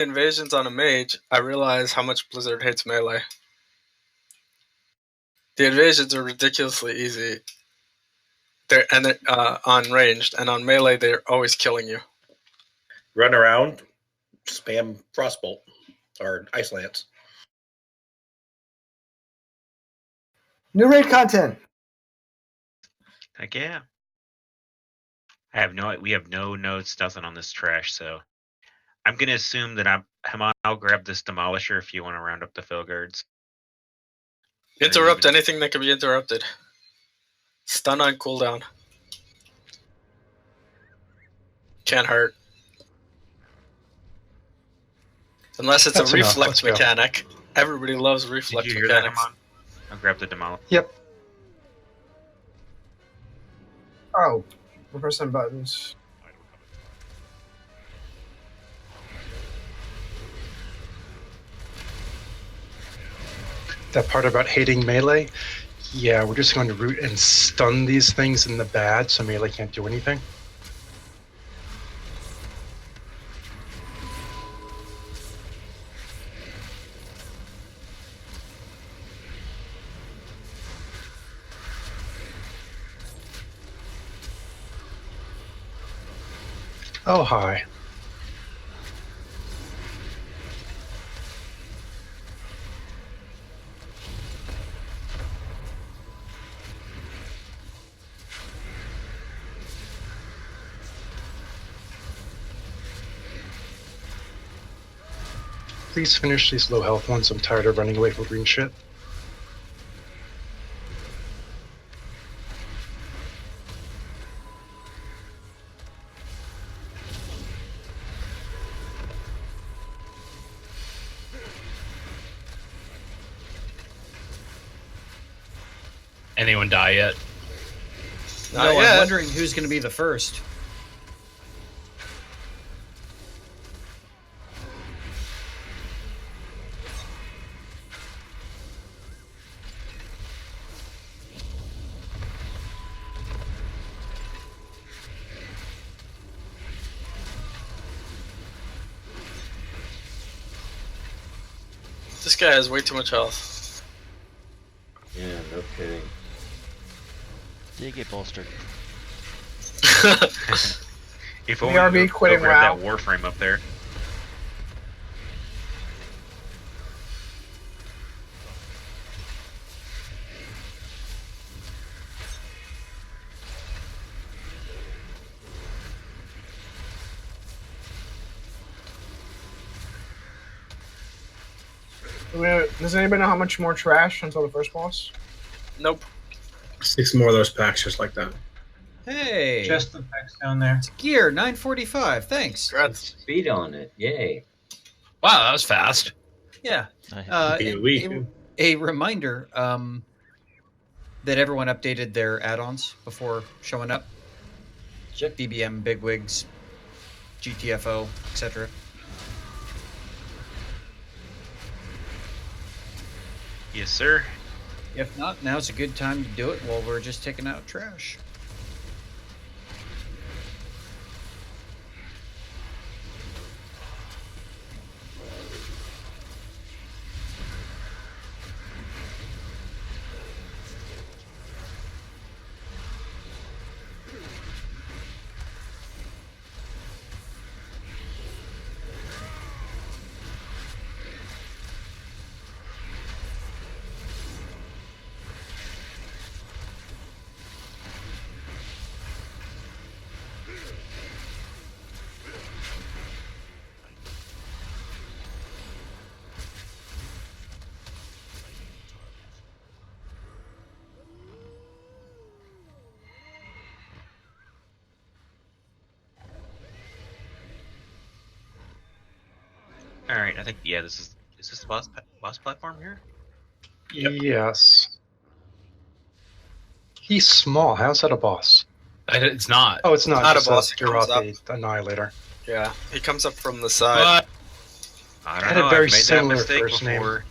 invasions on a mage, I realize how much Blizzard hates melee. The invasions are ridiculously easy. They're on ranged, and on melee they're always killing you. Run around, spam Frostbolt or Ice Lance. New raid content. Heck yeah. We have no notes, nothing on this trash, so I'm gonna assume that I'll grab this demolisher if you want to round up the fill guards. Interrupt anything that can be interrupted. Stun on cooldown. Can't hurt. Unless it's a reflex mechanic. Everybody loves reflex Did you hear mechanics. That, I'll grab the demolisher. Yep. Oh, we're pressing buttons. That part about hating melee, yeah, we're just going to root and stun these things in the bad so melee can't do anything. Oh, hi. Please finish these low health ones. I'm tired of running away from green shit. Anyone die yet? Not No, yet. I'm wondering who's going to be the first. This guy has way too much health. Yeah, no kidding. Did get bolstered. If only BRB we quitting grab WoW. that Warframe up there. Does anybody know how much more trash until the first boss? Nope. 6 more of those packs just like that. Hey, Just the packs down there. gear 945. Thanks. Congrats. Speed on it. Yay. Wow, that was fast. Yeah. We A reminder that everyone updated their add-ons before showing up. Check. DBM, bigwigs, GTFO, etc. Yes, sir. If not, now's a good time to do it while we're just taking out trash. All right, I think is this the boss platform here? Yep. Yes. He's small. How's that a boss? It's not. Oh, it's not. Not a It's boss, it comes Durothi Annihilator. Yeah, he comes up from the side. I Had don't a know. very I've made that similar mistake first name. before.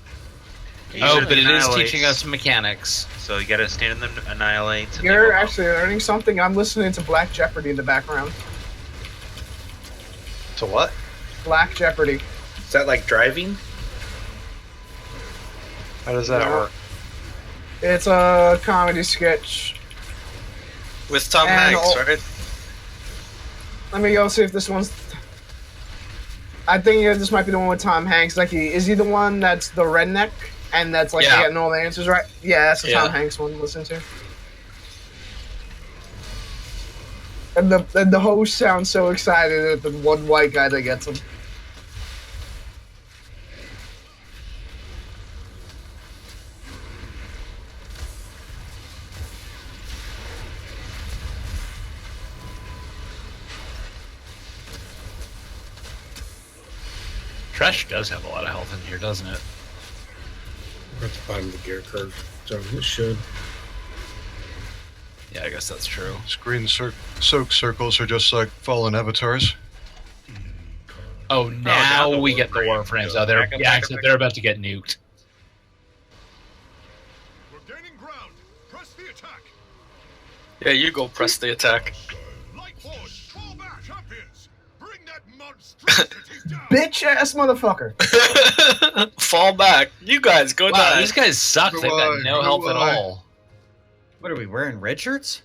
Oh, Usually but it is annihilates, teaching us mechanics. So you gotta stand in them, annihilate. and You're then go actually learning something. I'm listening to Black Jeopardy in the background. To what? Black Jeopardy. Is that like driving? How does that No. work? It's a comedy sketch. With Tom And Hanks, all- right? Let me go see if this one's. I think this might be the one with Tom Hanks. Like, is he the one that's the redneck and that's like Yeah. getting all the answers right? Yeah, that's the Yeah. Tom Hanks one to listen to. And the host sounds so excited at the one white guy that gets him. Trash does have a lot of health in here, doesn't it? We're at the bottom of the gear curve, so it should. Yeah, I guess that's true. Screen soak circles are just like fallen avatars. Oh, now now we the get the Warframes. Warframes. Oh, they're Back up, yeah, back up, except back they're up. about to get nuked. We're gaining ground. Press the attack. Yeah, you go press the attack. Light force, fall back. Champions, bring that monstrosity down. Bitch ass motherfucker. Fall back. You guys go Wow, die. these guys suck. They've got no help at all. What are we wearing? Red shirts?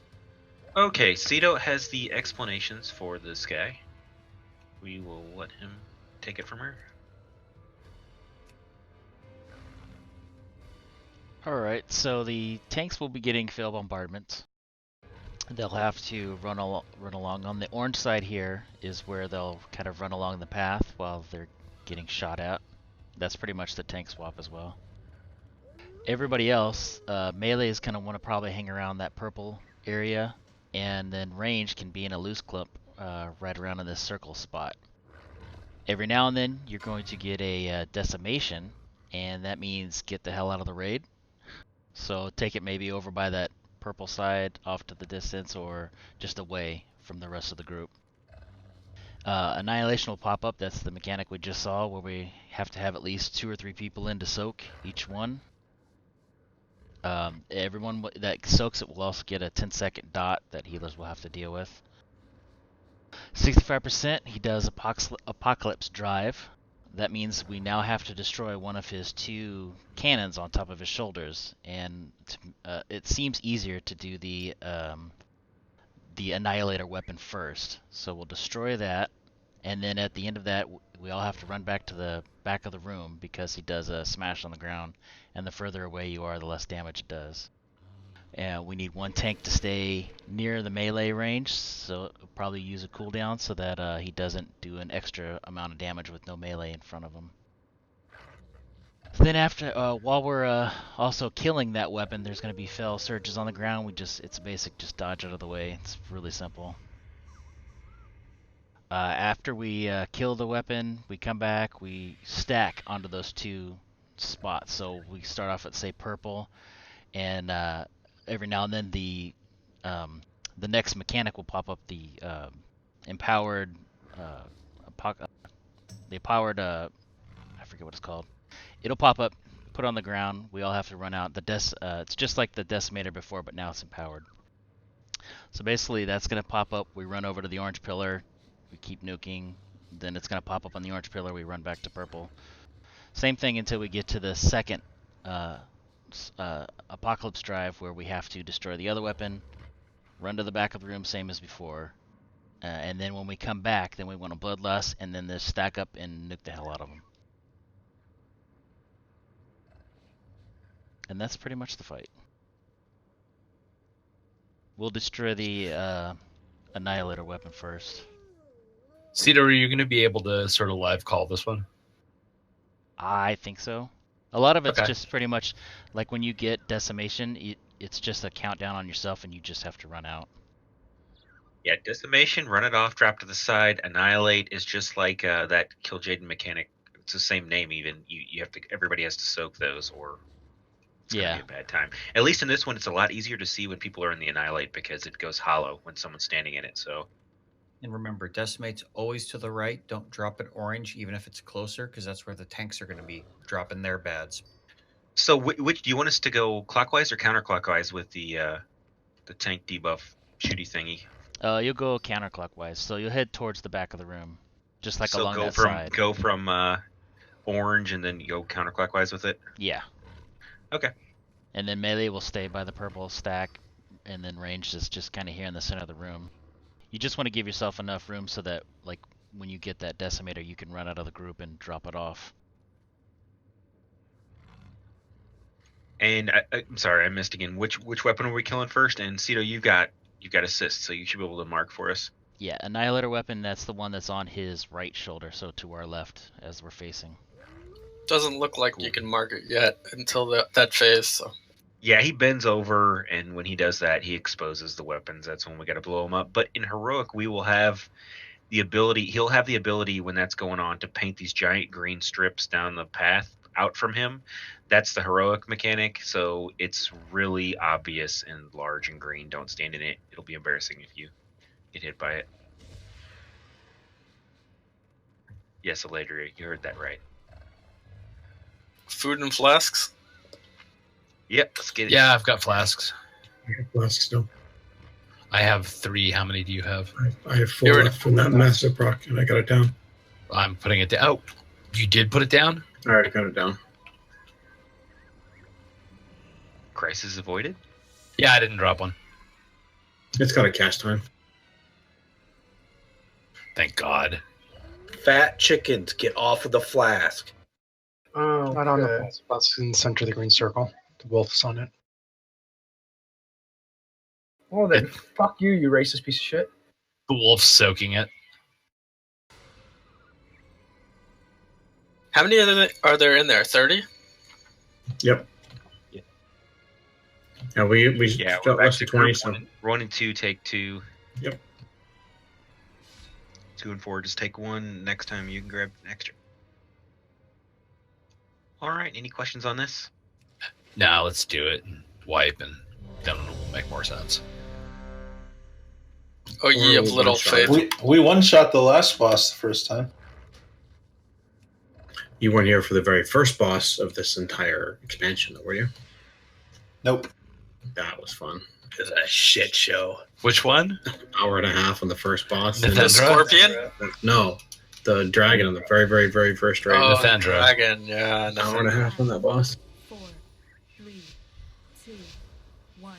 Okay, Cito has the explanations for this guy. We will let him take it from her. Alright, so the tanks will be getting fail bombardments. They'll have to run along. On the orange side here is where they'll kind of run along the path while they're getting shot at. That's pretty much the tank swap as well. Everybody else, melee is going to want to probably hang around that purple area, and then range can be in a loose clip right around in this circle spot. Every now and then you're going to get a decimation, and that means get the hell out of the raid. So take it maybe over by that purple side off to the distance, or just away from the rest of the group. Annihilation will pop up. That's the mechanic we just saw, where we have to have at least 2 or 3 people in to soak each one. Everyone that soaks it will also get a 10-second dot that healers will have to deal with. 65%, he does Apocalypse Drive. That means we now have to destroy one of his 2 cannons on top of his shoulders, and it seems easier to do the Annihilator weapon first. So we'll destroy that, and then at the end of that, we all have to run back to the back of the room because he does a smash on the ground, and the further away you are, the less damage it does. And we need 1 tank to stay near the melee range, so we'll probably use a cooldown so that he doesn't do an extra amount of damage with no melee in front of him. Then after, while we're also killing that weapon, there's going to be fell surges on the ground. It's basic, just dodge out of the way. It's really simple. After we kill the weapon, we come back, we stack onto those 2 spots. So we start off at, say, purple, and every now and then the next mechanic will pop up, the empowered, I forget what it's called. It'll pop up, put on the ground. We all have to run out. It's just like the decimator before, but now it's empowered. So basically, that's gonna pop up. We run over to the orange pillar. We keep nuking. Then it's gonna pop up on the orange pillar. We run back to purple. Same thing until we get to the second Apocalypse Drive, where we have to destroy the other weapon, run to the back of the room, same as before, and then when we come back, then we want to bloodlust, and then just stack up and nuke the hell out of them. And that's pretty much the fight. We'll destroy the Annihilator weapon first. Cito, are you going to be able to sort of live call this one? I think so. A lot of it's Okay. just pretty much like when you get decimation, it's just a countdown on yourself, and you just have to run out. Yeah, decimation, run it off, drop to the side. Annihilate is just like that Kill Jaden mechanic. It's the same name even. You have to. Everybody has to soak those, or it's gonna Yeah. be a bad time. At least in this one, it's a lot easier to see when people are in the Annihilate because it goes hollow when someone's standing in it. So And remember, decimate's always to the right. Don't drop it orange, even if it's closer, because that's where the tanks are going to be dropping their bads. So which do you want us to go clockwise or counterclockwise with the tank debuff shooty thingy? You'll go counterclockwise, so you'll head towards the back of the room, just like So along go that from side. go from orange and then you go counterclockwise with it? Yeah. Okay. And then melee will stay by the purple stack, and then ranged is just kind of here in the center of the room. You just want to give yourself enough room so that, like, when you get that decimator, you can run out of the group and drop it off. And I'm sorry, I missed again. Which weapon are we killing first? And Cito, you've got assist, so you should be able to mark for us. Yeah, Annihilator weapon, that's the one that's on his right shoulder, so to our left as we're facing. Doesn't look like you can mark it yet until that phase. So. Yeah, he bends over, and when he does that, he exposes the weapons. That's when we got to blow him up. But in heroic, we will have the ability. He'll have the ability when that's going on to paint these giant green strips down the path out from him. That's the heroic mechanic. So it's really obvious and large and green. Don't stand in it. It'll be embarrassing if you get hit by it. Yes, Eladria, you heard that right. Food and flasks? Yep, let's get it. Yeah, I've got flasks. I have flasks still. I have 3. How many do you have? I have 4 left from that massive proc, and I got it down. I'm putting it down. Oh, you did put it down? I already got it down. Crisis avoided? Yeah, I didn't drop one. It's got a cast time. Thank God. Fat chickens, get off of the flask. Oh, Not on the bus in the center of the green circle. The wolf is on it. Well then, fuck you, you racist piece of shit. The wolf's soaking it. How many are there in there? 30? Yep. Yeah, we Yeah, got less than 20. So. 1 and 2 take 2. Yep. 2 and 4 just take 1. Next time you can grab an extra. All right. Any questions on this? Nah, let's do it and wipe, and then it'll make more sense. Oh, ye of little faith. We one-shot the last boss the first time. You weren't here for the very first boss of this entire expansion, were you? Nope. That was fun. It was a shit show. Which one? Hour and a half on the first boss. The scorpion? No, the dragon on the very, very, very first dragon. Oh, the dragon, yeah. An hour and a half on that boss. 4, 3, 2, 1.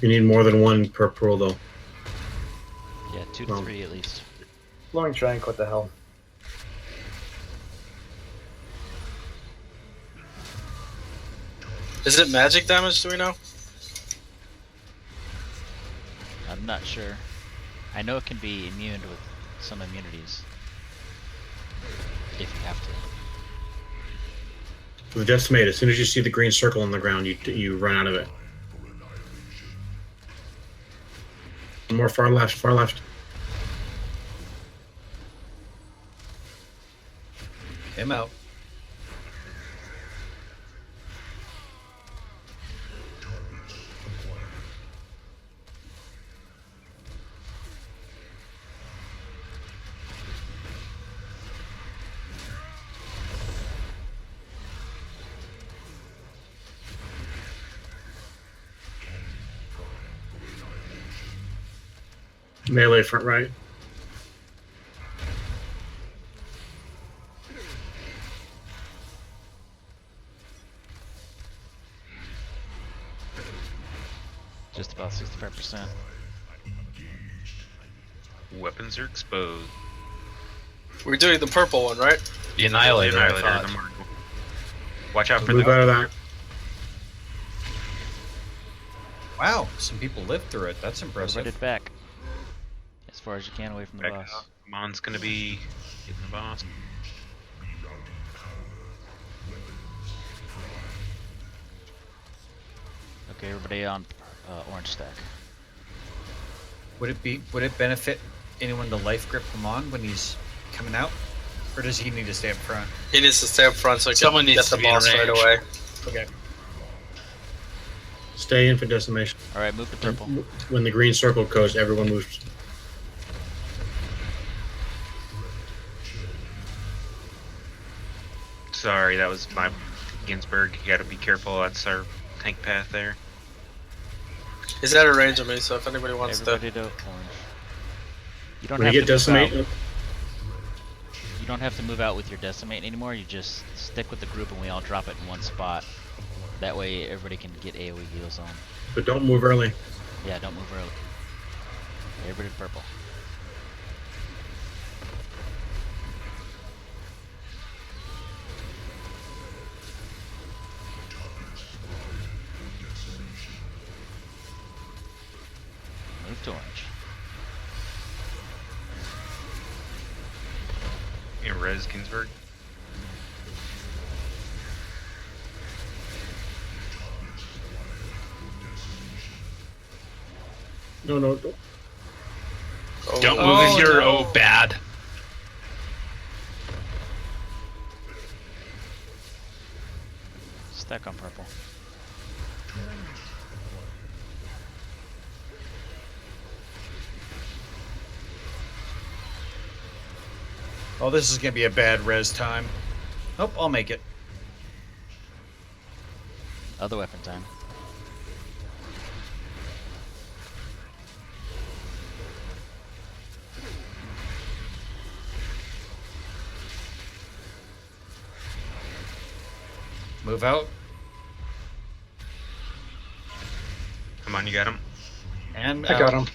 You need more than one per pool, though. Yeah, 2 to 3 at least. Flowing Trank, what the hell? Is it magic damage, do we know? I'm not sure. I know it can be immune with some immunities. If you have to. With Decimate, as soon as you see the green circle on the ground, you run out of it. More far left, far left. Him out. Melee front right. Just about 65%. Weapons are exposed. We're doing the purple one, right? The Annihilator, I Annihilator, thought. the mark. Watch out for Move out of that. Wow, some people lived through it. That's impressive. Run it back. As far as you can away from the Back boss. up. Mon's gonna be getting the boss. Okay, everybody on orange stack. Would it benefit anyone to life grip him on when he's coming out? Or does he need to stay up front? He needs to stay up front so he Someone can needs get to the be in boss right range. away. Okay. Stay in for decimation. All right, move to purple. When the green circle goes, everyone moves. Sorry, that was my Ginsburg. You got to be careful. That's our tank path there. He's out of range of me, so if anybody wants Everybody to. to orange. You don't When have you to get move decimate, out. You don't have to move out with your decimate anymore. You just stick with the group and we all drop it in one spot. That way everybody can get AoE heals on. but don't move early. Yeah, don't move early. Everybody to purple. Move to orange. In res Ginsburg. No. Don't move if you're bad. Stack on purple. Oh, this is gonna be a bad res time. Oh, I'll make it. Other weapon time. Move out. Come on, you got him. And I got him.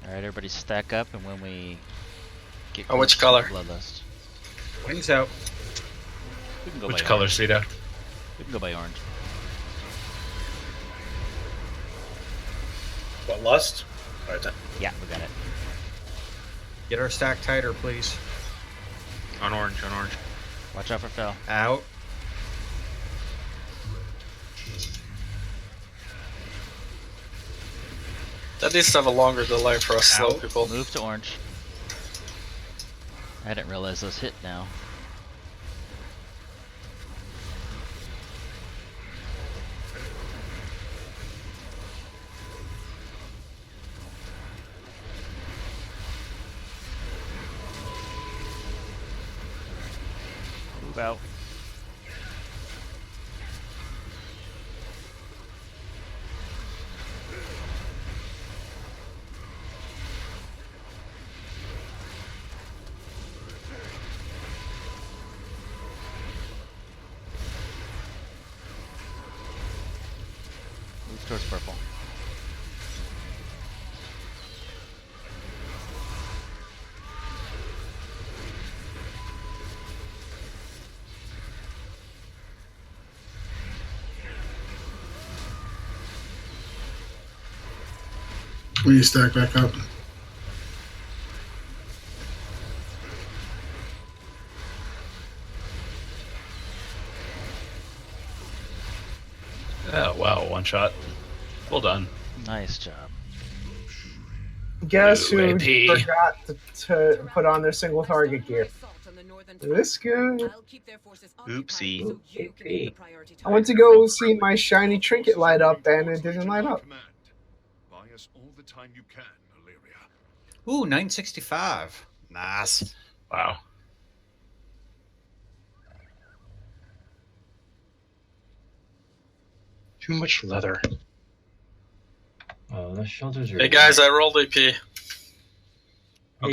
Alright, everybody stack up, and when we get Oh, which close to color? the bloodlust, Wings out. we can go Which by color, orange. Sita? We can go by orange. What, lust? All right, then. Yeah, we got it. Get our stack tighter, please. On orange, on orange. Watch out for Fel. Out. That needs to have a longer delay for us slow Out. people. Move to orange. I didn't realize those hit now. Move out. Move towards purple. When you stack back up. Oh, wow, one shot. Well done. Nice job. Guess Ooh, who AP. forgot to put on their single target gear? This guy. Oopsie. I went to go see my shiny trinket light up, and it didn't light up. Buy us all the time you can, Illyria. Ooh, 965. Nice. Wow. Too much leather. Oh, the shelters are. Hey guys, I rolled AP. Okay,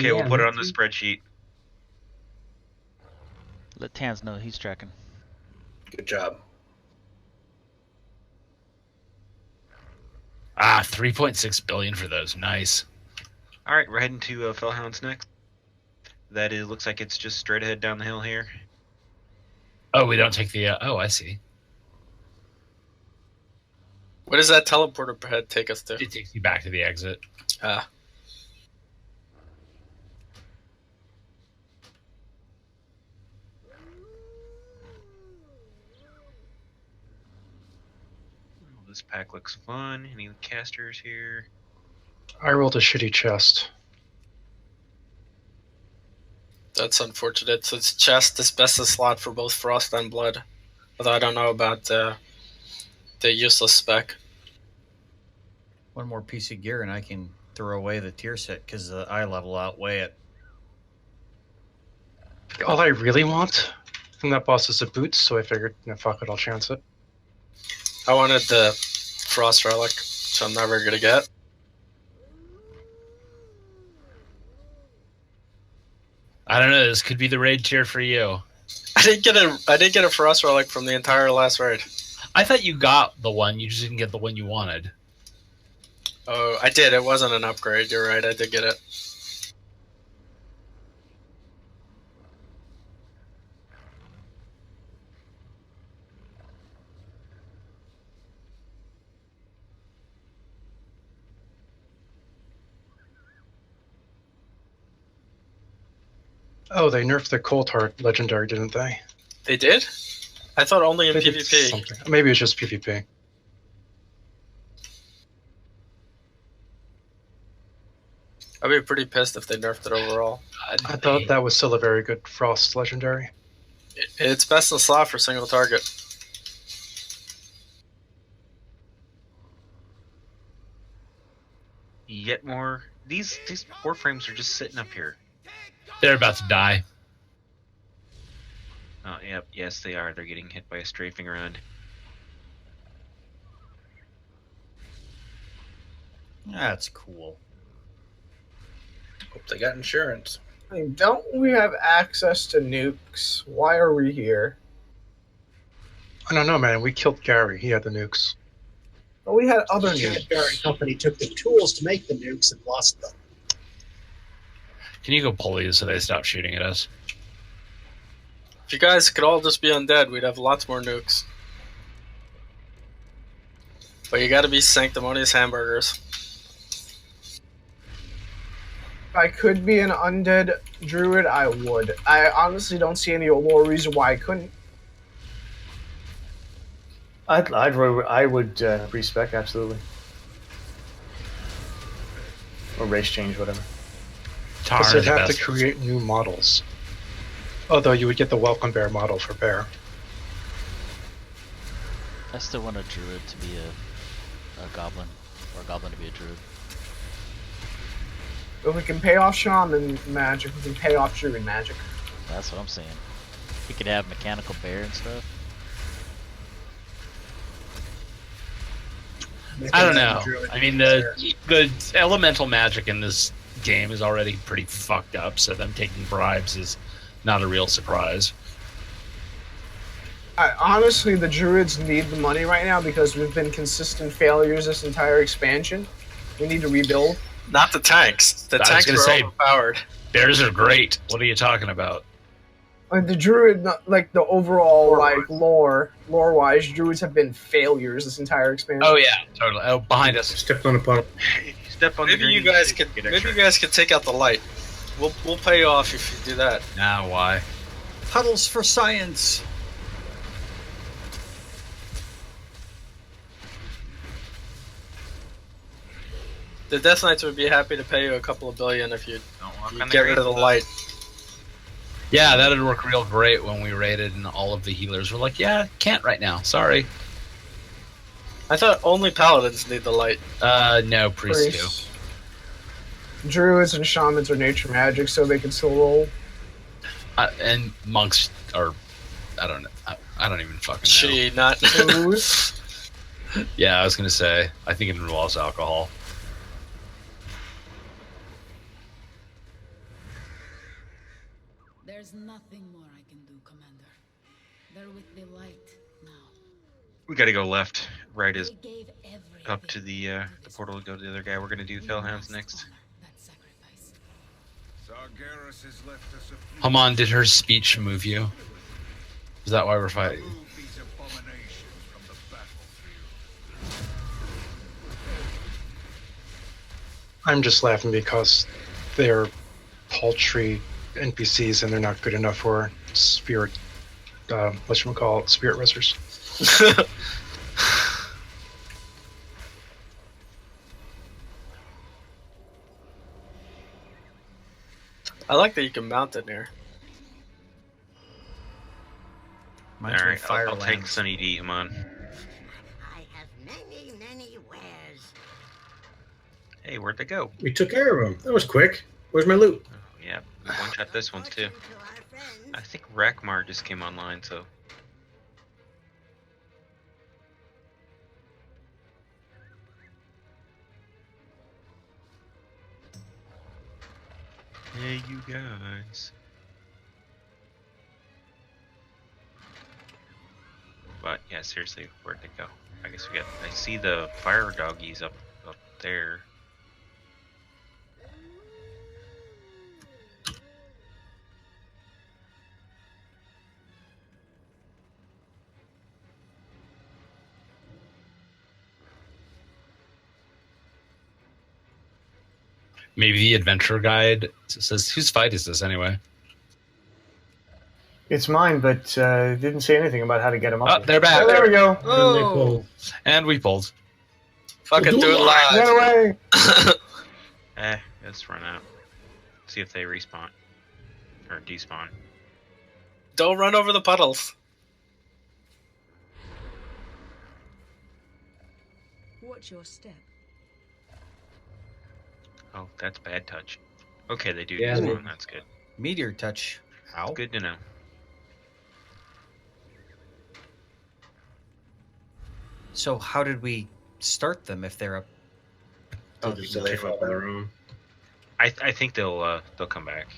yeah, we'll put me it on the too. spreadsheet. Let Tans know he's tracking. Good job. Ah, 3.6 billion for those. Nice. All right, we're heading to Fellhounds next. That is, looks like it's just straight ahead down the hill here. Oh, we don't take the. Oh, I see. Where does that teleporter head take us to? It takes you back to the exit. Ah. This pack looks fun. Any casters here? I rolled a shitty chest. That's unfortunate. So it's chest is best of slot for both frost and blood. Although I don't know about the useless spec. One more piece of gear and I can throw away the tier set because the eye level outweigh it. All I really want from that boss is the boots, so I figured, fuck it, I'll chance it. I wanted the frost relic, which I'm never gonna get. I don't know. This could be the raid tier for you. I didn't get a frost relic from the entire last raid. I thought you got the one. You just didn't get the one you wanted. Oh, I did. It wasn't an upgrade. You're right. I did get it. Oh, they nerfed the Cold Heart legendary, didn't they? They did? I thought only in They did PvP. something. Maybe it's just PvP. I'd be pretty pissed if they nerfed it overall. I thought that was still a very good Frost legendary. It's best in slot for single target. Yet more. These warframes are just sitting up here. They're about to die. Oh, yep. Yes, they are. They're getting hit by a strafing around. That's cool. Hope they got insurance. I mean, don't we have access to nukes? Why are we here? I don't know, man. We killed Gary. He had the nukes. But we had other The nukes. Barry Company took the tools to make the nukes and lost them. Can you go pull these so they stop shooting at us? If you guys could all just be undead, we'd have lots more nukes. But you gotta be sanctimonious hamburgers. If I could be an undead druid, I would. I honestly don't see any lore reason why I couldn't. I would respec absolutely, or race change, whatever. Plus, they'd have to create new models. Although you would get the Welcome Bear model for Bear. I still want a druid to be a goblin, or a goblin to be a druid. If we can pay off shaman magic, we can pay off druid magic. That's what I'm saying. We could have mechanical bear and stuff. I don't know. I mean, the elemental magic in this game is already pretty fucked up, so them taking bribes is not a real surprise. Honestly, the druids need the money right now because we've been consistent failures this entire expansion. We need to rebuild. Not the tanks. The tanks are overpowered. Bears are great. What are you talking about? Like the druid, like the overall lore-wise, druids have been failures this entire expansion. Oh yeah, totally. Oh, behind us. Stepped on a pump. Step on Maybe the you green, guys get could. extra. Maybe you guys could take out the light. We'll pay you off if you do that. Nah, why? Puddles for science. The Death Knights would be happy to pay you a couple of billion if you Don't walk on the get rid of the green. light. Yeah, that'd work real great when we raided and all of the healers were like, yeah, can't right now. Sorry. I thought only paladins need the light. No, priests do. Priests. Druids and shamans are nature magic, so they can still roll. And monks are, I don't know. I don't even fucking know. She not. Booze. Yeah, I was gonna say. I think it involves alcohol. There's nothing more I can do, Commander. They're with the light now. We gotta go left. Right is They gave everything up to the portal to go to the other guy. We're gonna do Fellhounds next. that sacrifice. Sargeras has left us a few Haman, did her speech move you? Is that why we're fighting? remove these abominations from the battlefield. I'm just laughing because they're paltry NPCs and they're not good enough for spirit, whatchamacallit, spirit resers. I like that you can mount it here. Reminds All me right, of I'll take Firelands. Sunny D. Come on. I have many wares. Hey, where'd they go? We took care of them. That was quick. Where's my loot? Oh, yeah, we one-shot this one too. I think Rackmar just came online, so. Hey, you guys. But yeah, seriously, where'd they go? I guess we got. I see the fire doggies up there. Maybe the adventure guide says, whose fight is this anyway? It's mine, but didn't say anything about how to get them up. Oh, yet. they're back. Oh, there we go. And they pulled. And we pulled. Fucking Do do it it live. Get away! Let's run out. See if they respawn or despawn. Don't run over the puddles. Watch your step. Oh, that's bad touch. Okay, they do Yeah, despawn. That's good. Meteor touch. Ow. It's good to know. So how did we start them if they're up? They'll just live up on their own. I think they'll come back.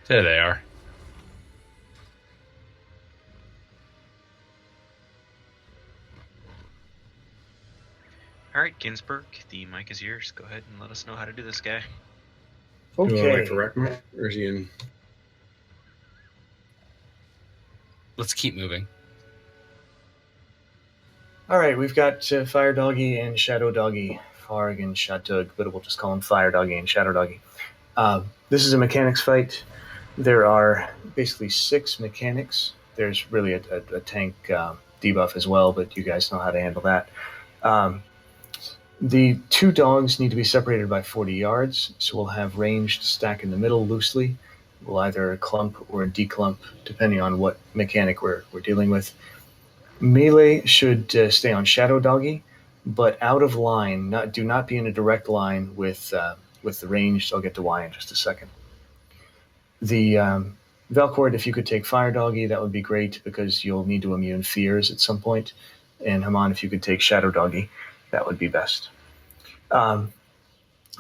There they are. All right, Ginsburg, the mic is yours. Go ahead and let us know how to do this guy. Do I Okay. wait for Rackmar? Or is he in? Let's keep moving. All right, we've got Fire Doggy and Shadow Doggy, Farg and Shatug, but we'll just call them Fire Doggy and Shadow Doggy. This is a mechanics fight. There are basically 6 mechanics. There's really a tank debuff as well, but you guys know how to handle that. The 2 dogs need to be separated by 40 yards, so we'll have ranged stack in the middle loosely. We'll either clump or declump, depending on what mechanic we're dealing with. Melee should stay on Shadow Doggy, but out of line. Do not be in a direct line with the ranged. I'll get to Y in just a second. The Valcord, if you could take Fire Doggy, that would be great because you'll need to immune fears at some point. And Haman, if you could take Shadow Doggy, that would be best.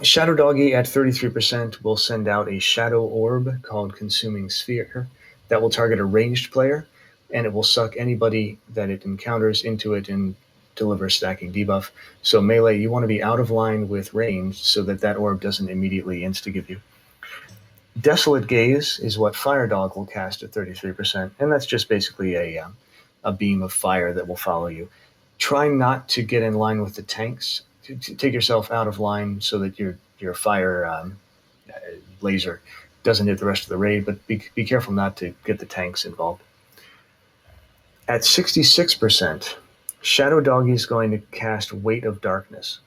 Shadow Doggy at 33% will send out a Shadow Orb called Consuming Sphere that will target a ranged player, and it will suck anybody that it encounters into it and deliver stacking debuff. So melee, you want to be out of line with ranged so that orb doesn't immediately insta-give you. Desolate Gaze is what Fire Dog will cast at 33%, and that's just basically a beam of fire that will follow you. Try not to get in line with the tanks. Take yourself out of line so that your fire laser doesn't hit the rest of the raid, but be careful not to get the tanks involved. At 66%, Shadow Doggy is going to cast Weight of Darkness,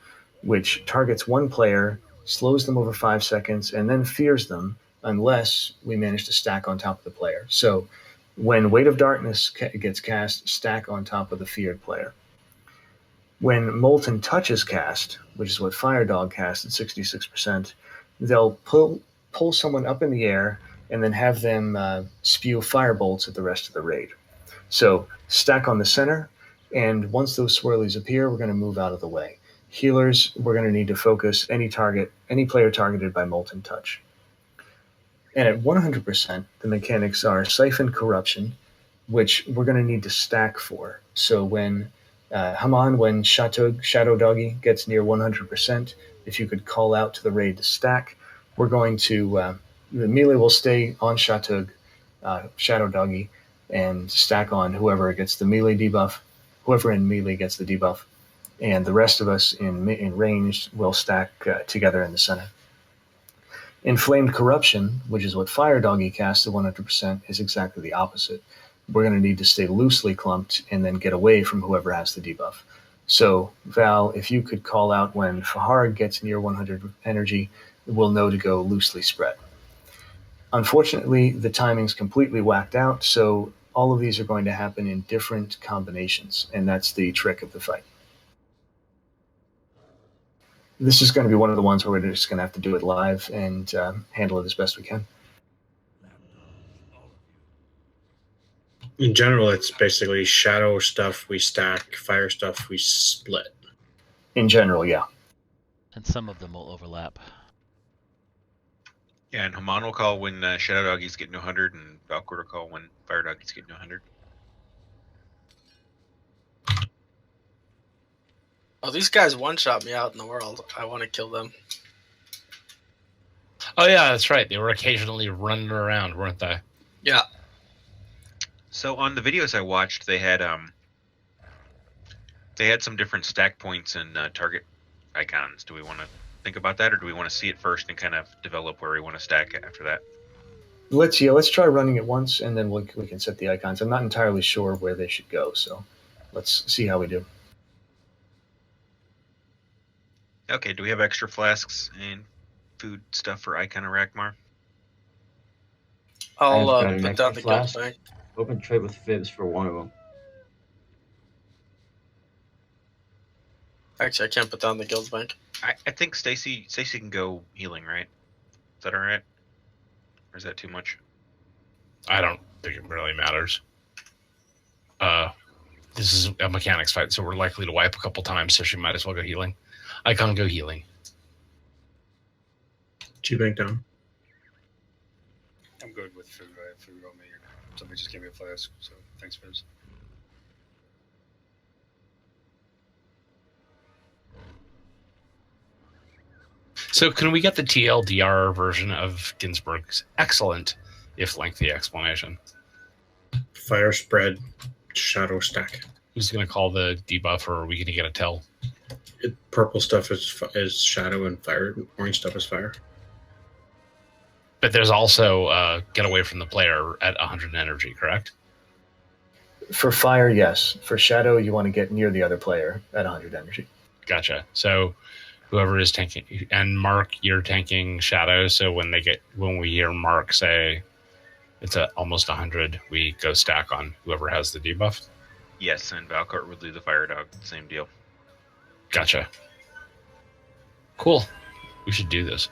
which targets one player, slows them over 5 seconds, and then fears them unless we manage to stack on top of the player. So when Weight of Darkness gets cast, stack on top of the feared player. When Molten Touch is cast, which is what Fire Dog casts at 66%, they'll pull someone up in the air and then have them spew firebolts at the rest of the raid. So stack on the center, and once those swirlies appear, we're going to move out of the way. Healers, we're going to need to focus any player targeted by Molten Touch. And at 100%, the mechanics are Siphon Corruption, which we're going to need to stack for. So when when Shadow Doggy gets near 100%, if you could call out to the raid to stack, we're going to, the melee will stay on Shadow Doggy and stack on whoever gets the melee debuff, whoever in melee gets the debuff, and the rest of us in ranged will stack together in the center. Inflamed Corruption, which is what Fire Doggy casts at 100%, is exactly the opposite. we're going to need to stay loosely clumped and then get away from whoever has the debuff. So, Val, if you could call out when Fahar gets near 100 energy, we'll know to go loosely spread. Unfortunately, the timing's completely whacked out, so all of these are going to happen in different combinations, and that's the trick of the fight. This is going to be one of the ones where we're just going to have to do it live and handle it as best we can. In general, it's basically shadow stuff we stack, fire stuff we split. In general, yeah. And some of them will overlap. Yeah, and Haman will call when Shadow Doggies get to 100, and Valkyr will call when Fire Doggies get to 100. Oh, these guys one-shot me out in the world. I want to kill them. Oh yeah, that's right. They were occasionally running around, weren't they? Yeah. So on the videos I watched, they had some different stack points and target icons. Do we want to think about that, or do we want to see it first and kind of develop where we want to stack after that? Let's try running it once, and then we can set the icons. I'm not entirely sure where they should go, so let's see how we do. Okay, do we have extra flasks and food stuff for Icon and Rakmar? I'll I've got an put extra down the flask. guild bank. Open trade with Fibs for one of them. Actually, I can't put down the guild bank. I think Stacy can go healing, right? Is that all right? Or is that too much? I don't think it really matters. This is a mechanics fight, so we're likely to wipe a couple times, so she might as well go healing. I can't go healing. G-Bank down. I'm good with food. I have food on me. Somebody just gave me a flask, so thanks, Fizz. So can we get the TLDR version of Ginsburg's excellent, if lengthy, explanation? Fire spread, shadow stack. Who's going to call the debuff, or are we going to get a tell? Purple stuff is shadow, and fire. Orange stuff is fire. But there's also get away from the player at 100 energy, correct? For fire, yes. For shadow, you want to get near the other player at 100 energy. Gotcha. So whoever is tanking, and Mark, you're tanking shadow. So when we hear Mark say it's at almost 100, we go stack on whoever has the debuff. Yes, and Valkyr would do the Fire Dog. Same deal. Gotcha. Cool. We should do this.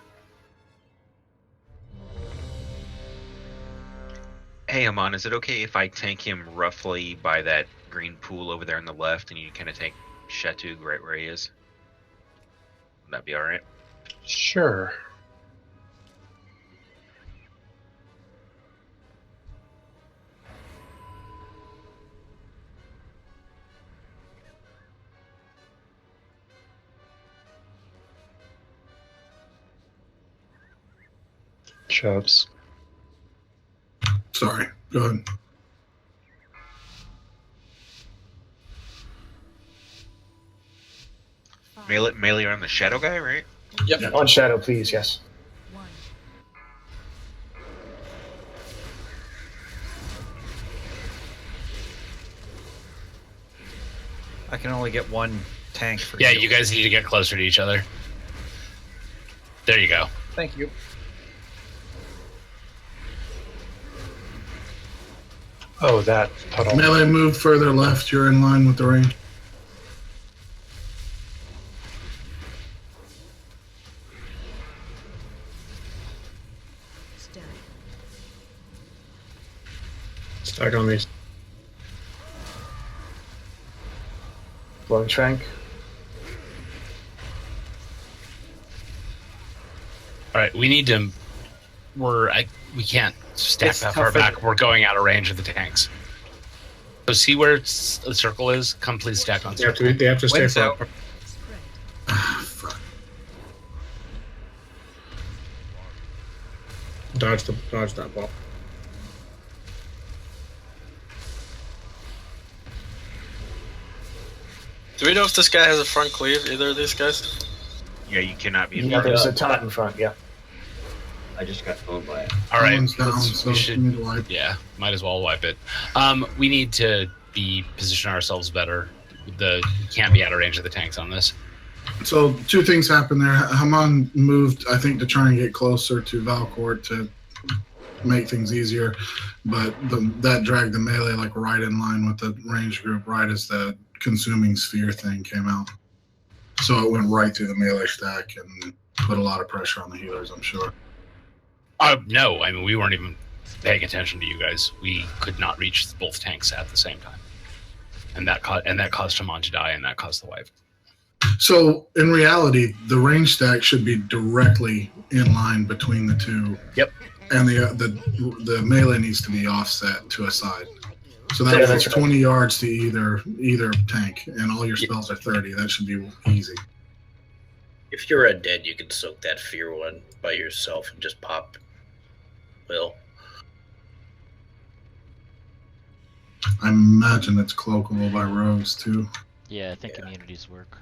Hey, Amon, is it okay if I tank him roughly by that green pool over there on the left, and you kind of tank Shatug right where he is? Would that be all right? Sure. Chubs. Sorry. Go ahead. Melee on the shadow guy, right? Yep. On shadow, please, yes. I can only get one tank for Yeah, heal. you guys need to get closer to each other. There you go. Thank you. Oh, that puddle. Melee move further left. You're in line with the range. Stack on these. Blowing Trank. All right, we need to. We can't stack It's that far tougher. back. We're going out of range of the tanks. So see where the circle is. Come, please stack on They have circle. to stay Wind's for. out. Fuck. Dodge that ball. Do we know if this guy has a front cleave, either of these guys? Yeah, you cannot be in Yeah, front. there's a tot in front, yeah. I just got phoned by it. All right, Someone's down, let's- so we should. we need to wipe. Yeah, might as well wipe it. We need to position ourselves better. We can't be out of range of the tanks on this. So two things happened there. Haman moved, I think, to try and get closer to Valcourt to make things easier, but that dragged the melee like right in line with the range group right as the consuming sphere thing came out. So it went right through the melee stack and put a lot of pressure on the healers, I'm sure. No, I mean, we weren't even paying attention to you guys. We could not reach both tanks at the same time. And that caused Haman to die, and that caused the wipe. So in reality, the range stack should be directly in line between the two. Yep. And the melee needs to be offset to a side. So that Yeah, was that's 20 yards to either tank, and all your spells are 30. That should be easy. If you're undead, you can soak that fear one by yourself and just pop. Will. I imagine it's cloakable by rogues too. Yeah, I think immunities work.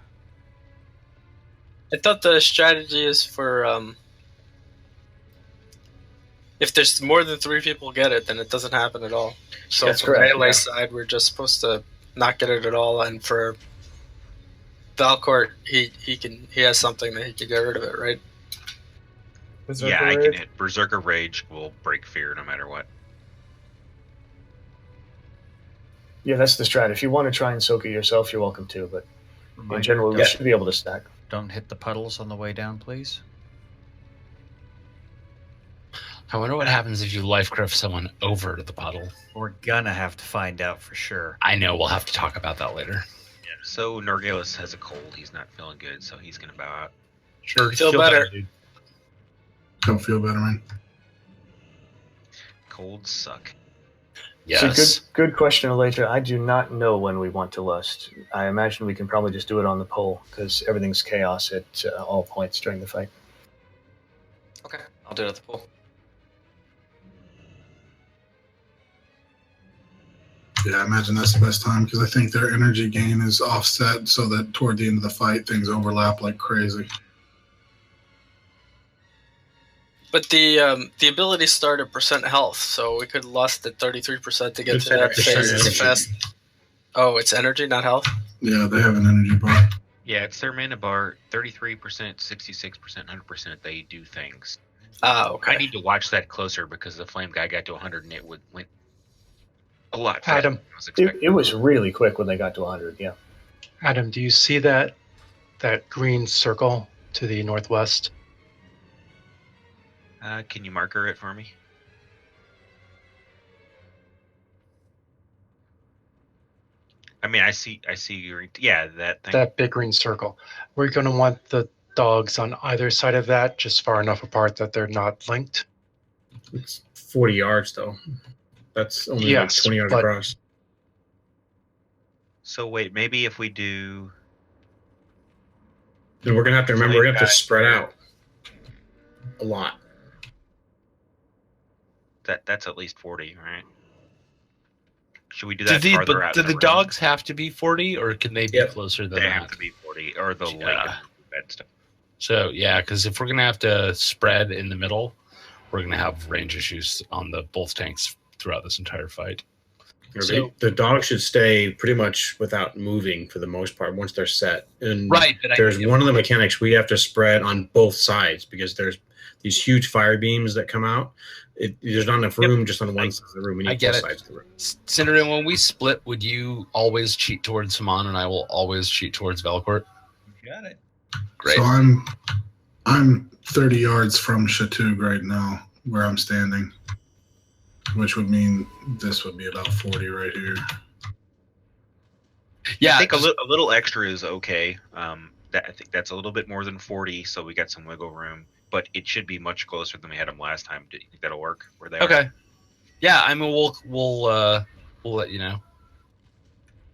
I thought the strategy is for if there's more than 3 people get it, then it doesn't happen at all. So That's for correct, melee yeah. side, we're just supposed to not get it at all, and for Valcourt, he has something that he can get rid of it, right? Yeah, I can hit Berserker Rage. Will break fear no matter what. Yeah, that's the strat. If you want to try and soak it yourself, you're welcome to, but in general, we should be able to stack. Don't hit the puddles on the way down, please. I wonder what happens if you life griff someone over to the puddle. We're gonna have to find out for sure. I know, we'll have to talk about that later. Yeah. So Norgalis has a cold. He's not feeling good, so he's gonna bow out. Sure, Feel better. dude. Don't feel better, man. Colds suck. Yes. So good question, Elater. I do not know when we want to lust. I imagine we can probably just do it on the pole because everything's chaos at all points during the fight. Okay, I'll do it at the pool. Yeah, I imagine that's the best time because I think their energy gain is offset so that toward the end of the fight things overlap like crazy. But the abilities start at percent health, so we could lust at 33% to get It's to that energy. phase as Energy. fast. Oh, it's energy, not health? Yeah, they have an energy bar. Yeah, it's their mana bar. 33%, 66%, 100%. They do things. Ah, okay. I need to watch that closer because the flame guy got to 100 and it went a lot faster Adam, than I was expecting. It was really quick when they got to 100, yeah. Adam, do you see that green circle to the northwest? Can you marker it for me? I mean, I see your that thing. That big green circle. We're going to want the dogs on either side of that, just far enough apart that they're not linked. It's 40 yards, though. That's only Yes, like 20 yards but- across. So wait, maybe if we do, Then we're going to have to remember, Flame we're going to have guy. to spread out a lot. that's at least 40, right? Should we do that Do farther out? do in the range? dogs have to be 40, or can they be Yep. closer than They that? have to be 40, or the Yeah. bed stuff. So, yeah, because if we're going to have to spread in the middle, we're going to have range issues on the both tanks throughout this entire fight. So- The dogs should stay pretty much without moving for the most part once they're set. And Right, but there's one of the mechanics we have to spread on both sides because there's these huge fire beams that come out. There's not enough room just on one side of the room. We need I get both it. sides of the room. Senator, when we split, would you always cheat towards Haman and I will always cheat towards Valcourt? Got it. Great. So I'm 30 yards from Chatug right now, where I'm standing, which would mean this would be about 40 right here. Yeah, I think a little extra is okay. I think that's a little bit more than 40, so we got some wiggle room. But it should be much closer than we had them last time. Do you think that'll work? Where they are? Okay. Yeah, I mean, we'll let you know.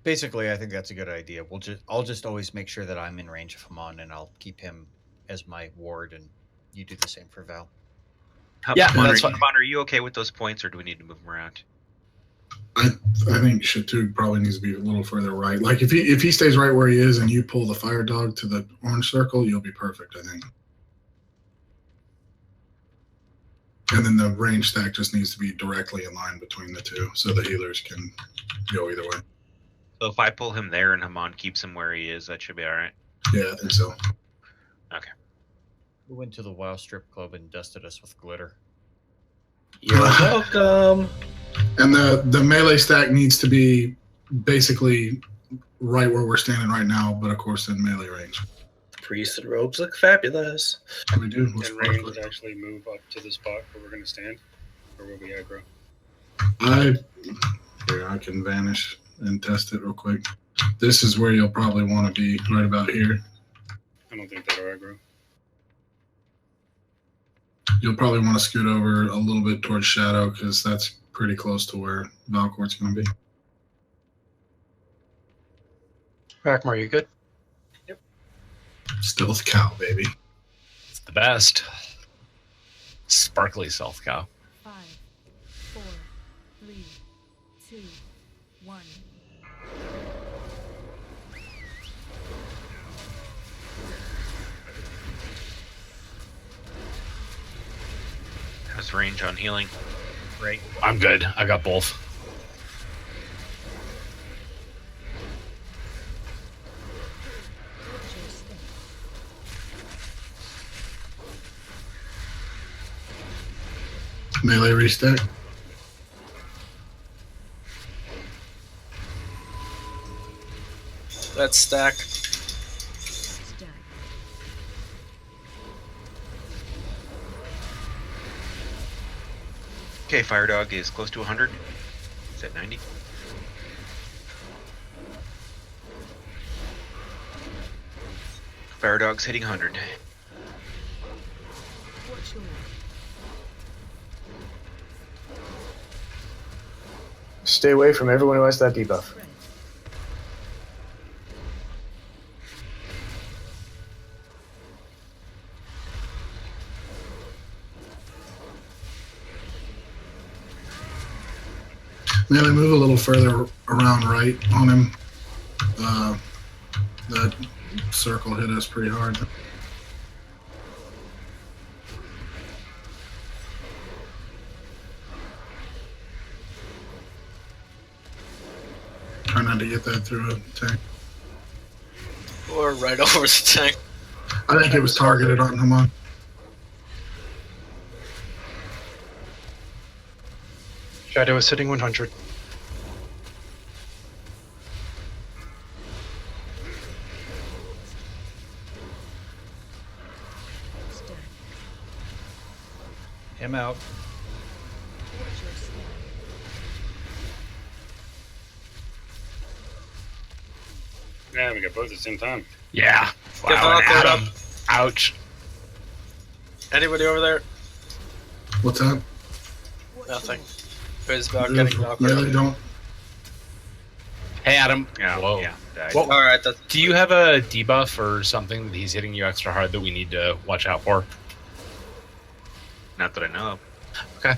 Basically, I think that's a good idea. I'll just always make sure that I'm in range of Haman, and I'll keep him as my ward, and you do the same for Val. Yeah, Mon, that's fine. are you okay with those points, or do we need to move them around? I think Chatug probably needs to be a little further right. Like if he stays right where he is and you pull the fire dog to the orange circle, you'll be perfect, I think. And then the range stack just needs to be directly in line between the two, so the healers can go either way. So if I pull him there and Haman keeps him where he is, that should be all right. Yeah, I think so. Okay. We went to the WoW strip club and dusted us with glitter. You're welcome. And the melee stack needs to be basically right where we're standing right now, but of course in melee range. Priests and robes look fabulous. We do. And range would actually move up to the spot where we're going to stand, or will we aggro? I can vanish and test it real quick. This is where you'll probably want to be, right about here. I don't think that'll aggro. You'll probably want to scoot over a little bit towards Shadow because that's pretty close to where Valcourt's going to be. Rackmar, you good? Stealth cow, baby. It's the best. Sparkly stealth cow. 5, 4, 3, 2, 1. How's range on healing? Right. I'm good. I got both. Melee restack. Let's stack. Okay, Fire Dog is close to 100. Is that 90? Fire Dog's hitting 100. Stay away from everyone who has that debuff. Melee, move a little further around right on him. That circle hit us pretty hard. Try not to get that through a tank. Or right over the tank. I think it was targeted on him on. Shadow is hitting 100. Him out. Yeah, we got both at the same time. Yeah. Get Wow, and Valcourt Adam. up. Ouch. Anybody over there? What's that? Nothing. Who's about getting Valcourt? Melee, don't. Hey, Adam. Yeah, Whoa. yeah, died. Whoa. All right. That's, Do you have a debuff or something that he's hitting you extra hard that we need to watch out for? Not that I know of. Okay.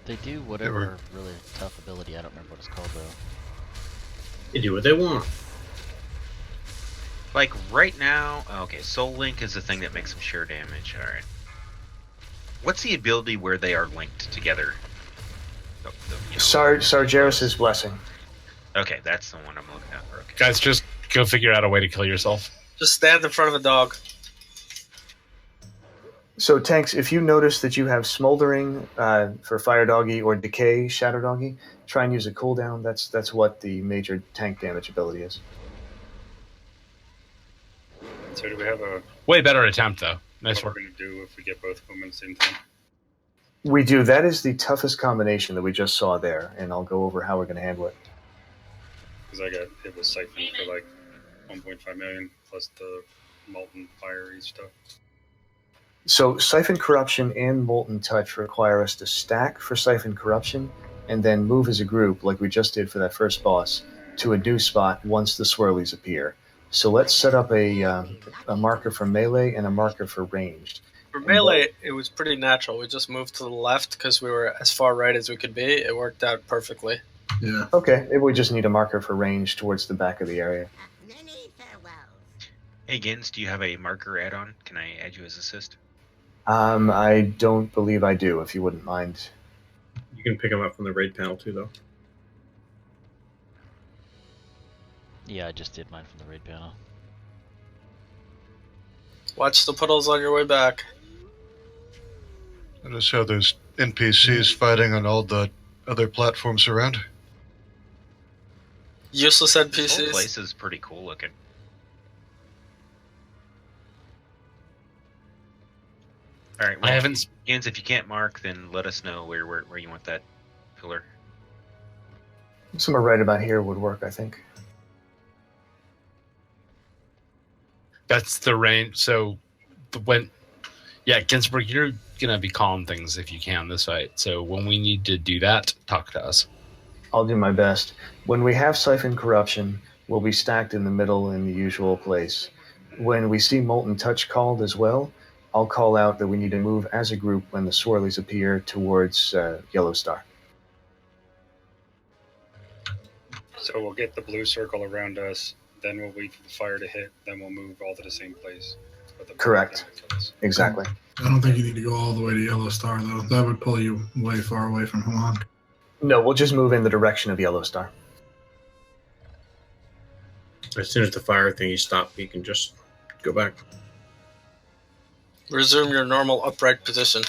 They do whatever really tough ability. I don't remember what it's called though. They do what they want. Like right now, okay, Soul Link is the thing that makes them sheer damage. All right. What's the ability where they are linked together? Sargeras' Blessing. Okay, that's the one I'm looking at for. Okay. Guys, just go figure out a way to kill yourself. just stand in front of a dog. So, Tanks, if you notice that you have Smoldering for Fire Doggy or Decay Shadow Doggy, try and use a cooldown. That's what the major tank damage ability is. So do we have a... Way better attempt, though. Nice what work. we're going to do if we get both of them at the same time? We do. That is the toughest combination that we just saw there, and I'll go over how we're going to handle it. Because I got hit with Siphon for like 1.5 million plus the Molten Fiery stuff. So Siphon Corruption and Molten Touch require us to stack for Siphon Corruption and then move as a group, like we just did for that first boss, to a new spot once the swirlies appear. So let's set up a marker for melee and a marker for ranged. For melee, it was pretty natural. We just moved to the left because we were as far right as we could be. It worked out perfectly. Yeah. Okay, maybe we just need a marker for range towards the back of the area. Hey, Gins, do you have a marker add-on? Can I add you as assist? I don't believe I do, if you wouldn't mind. You can pick them up from the raid panel too, though. Yeah, I just did mine from the raid panel. Watch the puddles on your way back. Notice how there's NPCs fighting on all the other platforms around. Useless This whole NPCs. place is pretty cool looking. All right. Well, I haven't. Gins, if you can't mark, then let us know where you want that pillar. Somewhere right about here would work, I think. That's the range. So yeah, Ginsburg, you're gonna be calling things if you can this fight. So when we need to do that, talk to us. I'll do my best. When we have Siphon Corruption, we'll be stacked in the middle in the usual place. When we see Molten Touch called as well, I'll call out that we need to move as a group when the swirlies appear towards Yellow Star. So we'll get the blue circle around us, then we'll wait for the fire to hit, then we'll move all to the same place. Correct. Exactly. I don't think you need to go all the way to Yellow Star, though. That would pull you way far away from Haman. No, we'll just move in the direction of Yellow Star. As soon as the fire thingy stops, you can just go back. Resume your normal upright position.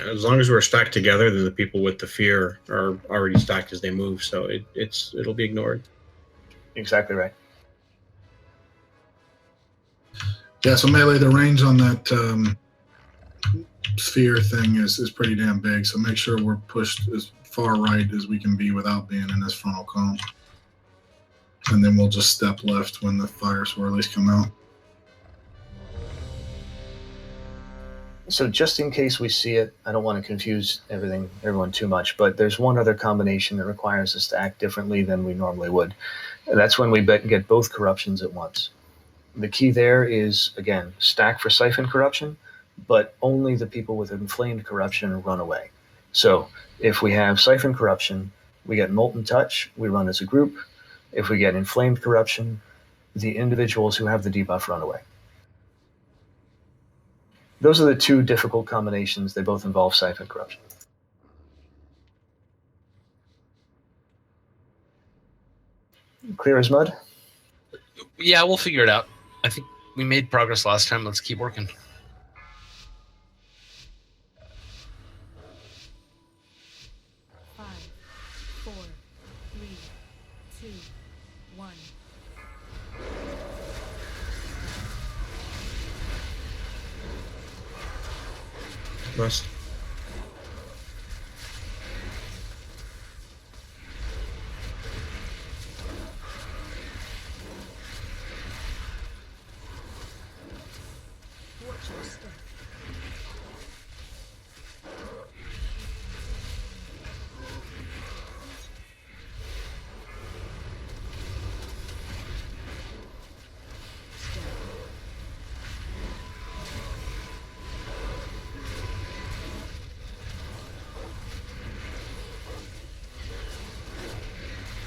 As long as we're stacked together, then the people with the fear are already stacked as they move, so it'll be ignored. Exactly right. Yeah, so melee, the range on that sphere thing is pretty damn big, so make sure we're pushed as far right as we can be without being in this frontal cone. And then we'll just step left when the fire swirlies come out. So just in case we see it, I don't want to confuse everyone too much, but there's one other combination that requires us to act differently than we normally would. And that's when we get both corruptions at once. The key there is, again, stack for Siphon Corruption, but only the people with Inflamed Corruption run away. So if we have Siphon Corruption, we get Molten Touch, we run as a group. If we get Inflamed Corruption, the individuals who have the debuff run away. Those are the two difficult combinations. They both involve Siphon Corruption. Clear as mud? Yeah, we'll figure it out. I think we made progress last time. Let's keep working. Rust.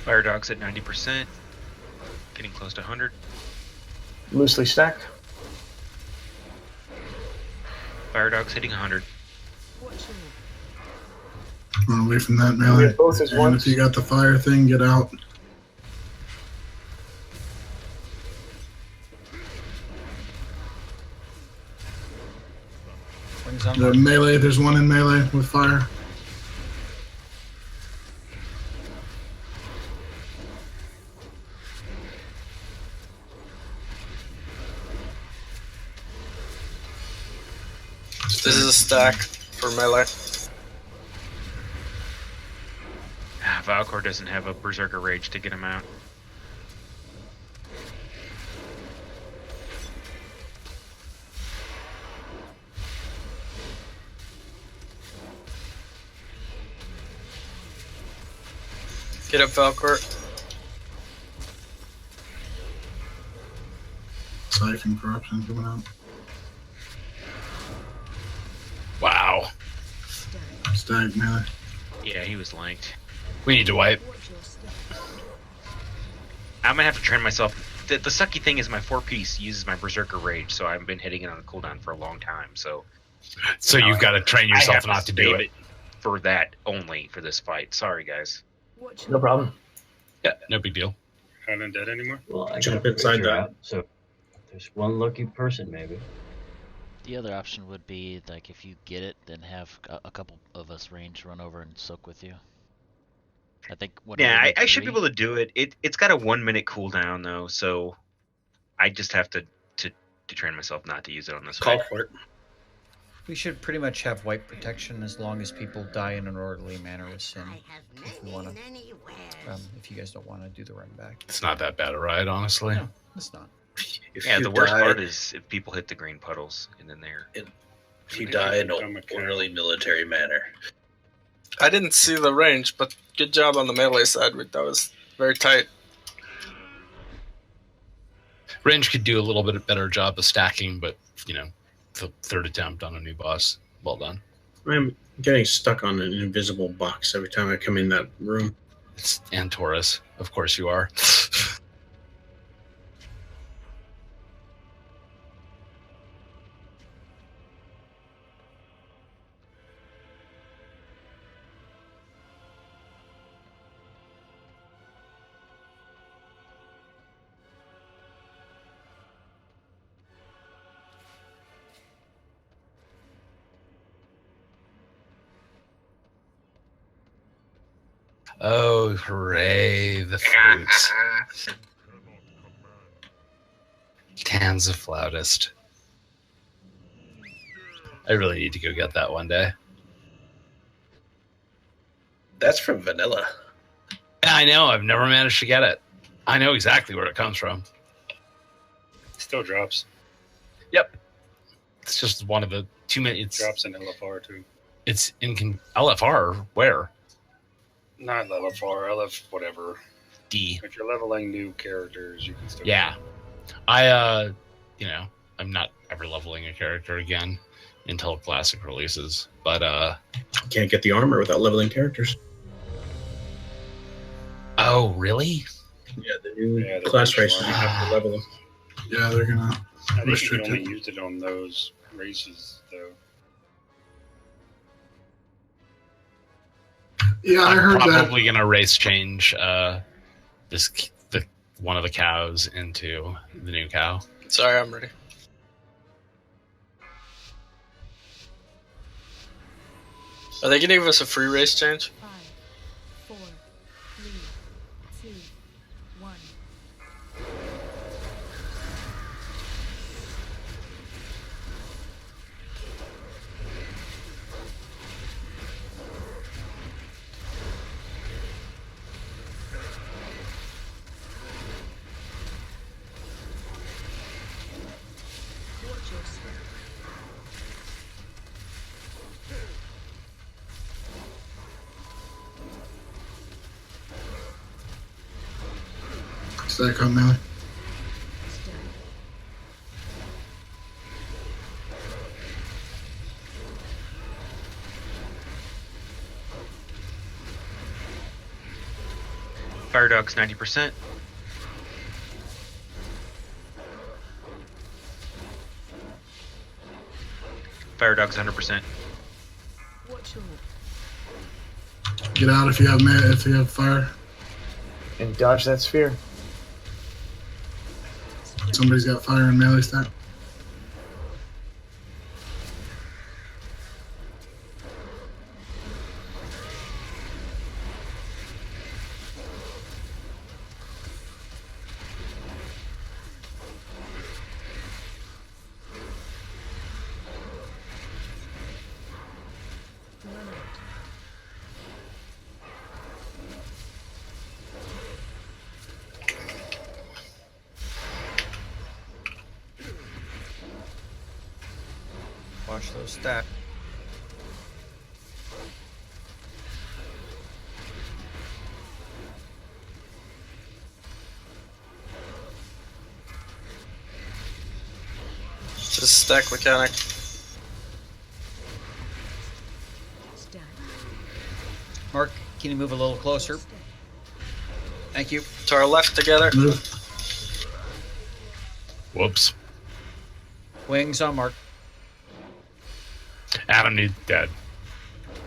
Fire dog's at 90%, getting close to 100. Loosely stacked. Fire dog's hitting 100. Run away from that melee. Both as and once. if you got the fire thing, get out. The melee, there's one in melee with fire. This is a stack for melee. Valkor doesn't have a Berserker Rage to get him out. Get up, Valkor. Siphon Corruption coming out. Wow. Stag melee. Yeah, he was lanked. We need to wipe. I'm gonna have to train myself. The sucky thing is my 4-piece uses my Berserker Rage, so I've been hitting it on a cooldown for a long time. So So you've got to train I yourself have not to do save it. for that only for this fight. Sorry, guys. No problem. Yeah, no big deal. Not undead anymore. Well, I Jump got the inside ranger that. out, so there's one lucky person maybe. The other option would be like if you get it, then have a couple of us range run over and soak with you. I think what do Yeah, we need, I should be 3? able to do it. It's got a 1 minute cooldown though, so I just have to train myself not to use it on this Call fight. for it. We should pretty much have white protection as long as people die in an orderly manner with sin. If we want to, if you guys don't want to do the run back. It's not that bad a ride, honestly. No, it's not. Yeah, the worst part is if people hit the green puddles and then they're. If you die in an orderly military manner. I didn't see the range, but good job on the melee side. That was very tight. Range could do a little bit better job of stacking, but the third attempt on a new boss, well done. I'm getting stuck on an invisible box every time I come in that room. It's Antorus, of course you are. Oh, hooray, the flutes. Tan's a flautist. I really need to go get that one day. That's from Vanilla. Yeah, I know. I've never managed to get it. I know exactly where it comes from. Still drops. Yep. It's just one of the 2 minutes. Drops in LFR too. It's in LFR. Where? Not LFR, LF whatever. D. If you're leveling new characters, you can still. Yeah. I'm not ever leveling a character again until classic releases. But Can't get the armor without leveling characters. Oh, really? Yeah, the new class races you have to level them. Yeah, they're gonna I think you restrict can only it. use it on those races though. Yeah, I heard I'm that. probably gonna race change one of the cows into the new cow. Sorry, I'm ready. Are they gonna give us a free race change? 5, 4, 3, 2, 1. Stack on melee. Fire Dog's 90%. Fire Dog's 100%. Get out if you have fire. And dodge that sphere. Somebody's got fire and melee stack. Watch those stack. Just stack mechanic. Mark, can you move a little closer? Thank you. To our left together. Whoops. Wings on Mark. Adam needs dead.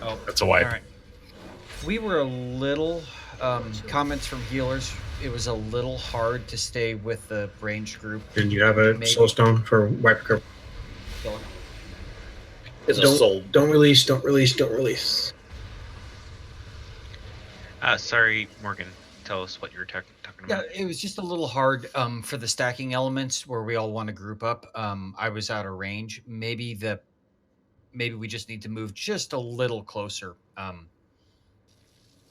Oh, that's a wipe. All right. We were a little comments from healers. It was a little hard to stay with the ranged group. And you have a soul stone for wipe recovery. It's a soul. Don't release. Don't release. Don't release. Sorry, Morgan. Tell us what you were talking Yeah, about. it was just a little hard for the stacking elements where we all want to group up. I was out of range. Maybe we just need to move just a little closer.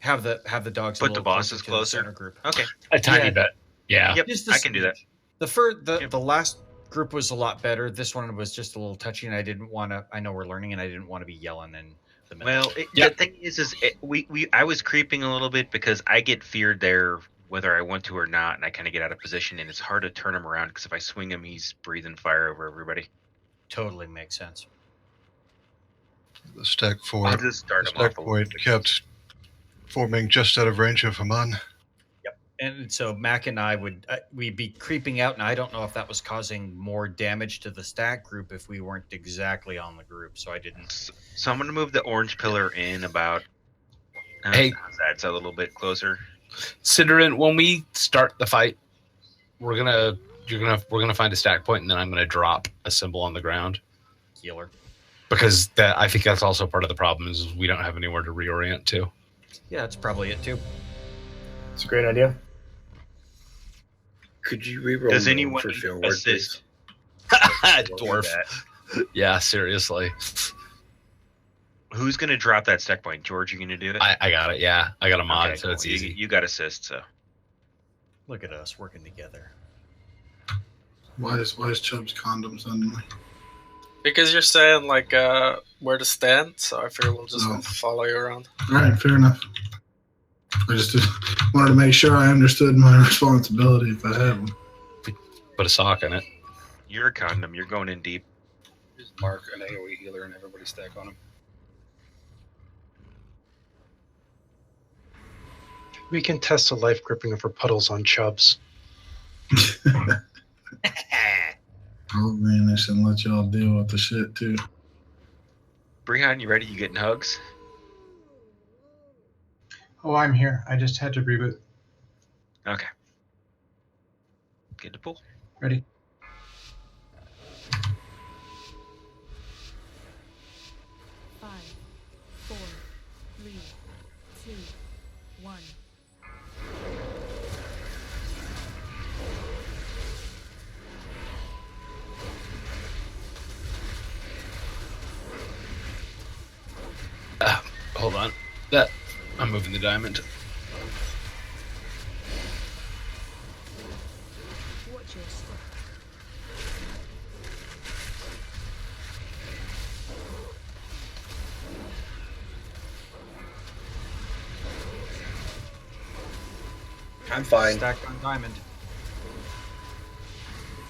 Have the dogs Put a the little bosses closer to the closer? center group. Okay. A tiny bit. Yeah. Yep, Just a I can do that. The last group was a lot better. This one was just a little touchy, and I didn't want to. I know we're learning, and I didn't want to be yelling in the middle. Well, the thing is I was creeping a little bit because I get feared there whether I want to or not, and I kind of get out of position, and it's hard to turn him around because if I swing him, he's breathing fire over everybody. Totally makes sense. The stack I'll just start him off a little point kept forming just out of range of Haman. And so Mac and I would we'd be creeping out, and I don't know if that was causing more damage to the stack group if we weren't exactly on the group. So I didn't. So I'm gonna move the orange pillar in about. Hey. That's a little bit closer. Sidrin, when we start the fight, we're gonna find a stack point, and then I'm gonna drop a symbol on the ground. Healer. Because I think that's also part of the problem is we don't have anywhere to reorient to. Yeah, that's probably it too. It's a great idea. Could you reroll? Does anyone for need your word, assist? Dwarf. Yeah, seriously. Who's gonna drop that stack point? George, you gonna do it? I got it. Yeah, I got a mod, Okay, so it's cool. easy. You got assist, so. Look at us working together. Why is Chubb's condom suddenly? Because you're saying like where to stand, so I figure we'll just No. follow you around. All right, fair enough. I just wanted to make sure I understood my responsibility if I had one. Put a sock in it. You're a condom. You're going in deep. Just mark an AoE healer and everybody stack on him. We can test a life gripping over puddles on Chubbs. Oh man, I shouldn't let y'all deal with the shit too. Brihan, you ready? You getting hugs? Oh, I'm here. I just had to reboot. Okay. Get to pull. Ready? Five, four, three, two, one. Hold on. I'm moving the diamond. Watch your step. I'm fine. Stacked on diamond.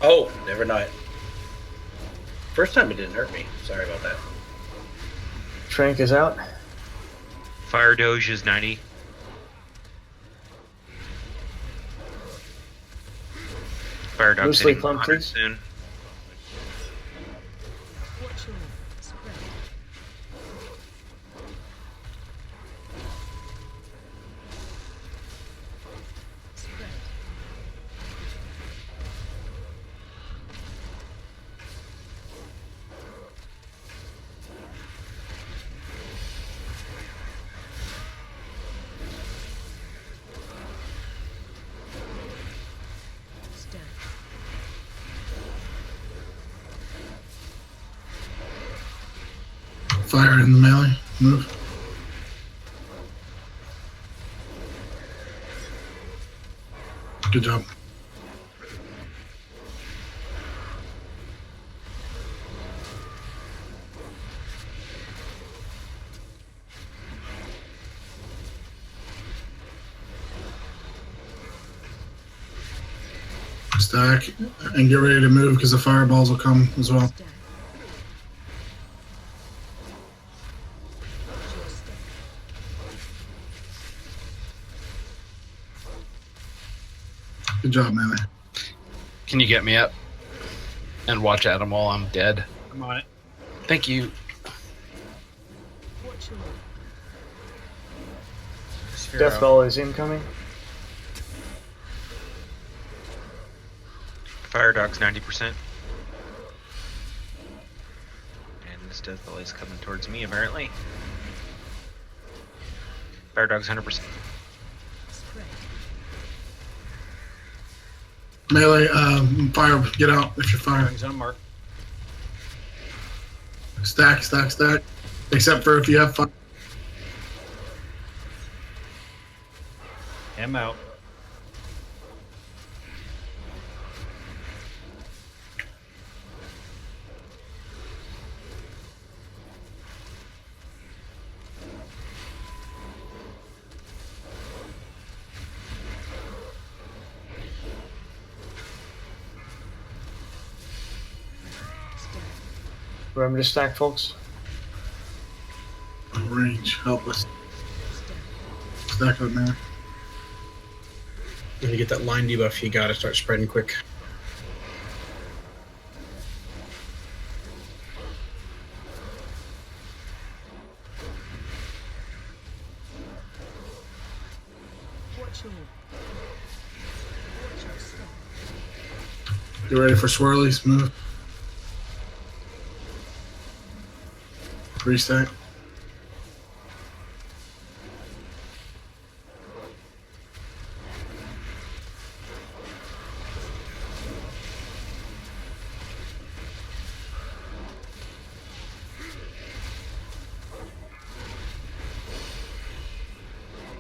Oh, never mind. First time it didn't hurt me. Sorry about that. Trank is out. Fire Doge is 90. Fire Dog's Loosely hitting clump, 100 please. soon. Watch your spread. Spread. Stack. Fire in the melee. Move. Good job. Stack and get ready to move because the fireballs will come as well. Stack. Watch your step. Good job, melee. Can you get me up and watch Adam while I'm dead? I'm on it. Thank you. Sphere out. Deathball is incoming. Fire Dog's 90%. And this Deathball is coming towards me, apparently. Fire Dog's 100%. Melee, fire, get out if you're firing. Rings on mark. Stack. Except for if you have fire. M out. Remember to stack, folks. Range, help us. Stack up there. When you get that line debuff, you gotta start spreading quick. You ready for swirlies? Move. Restack.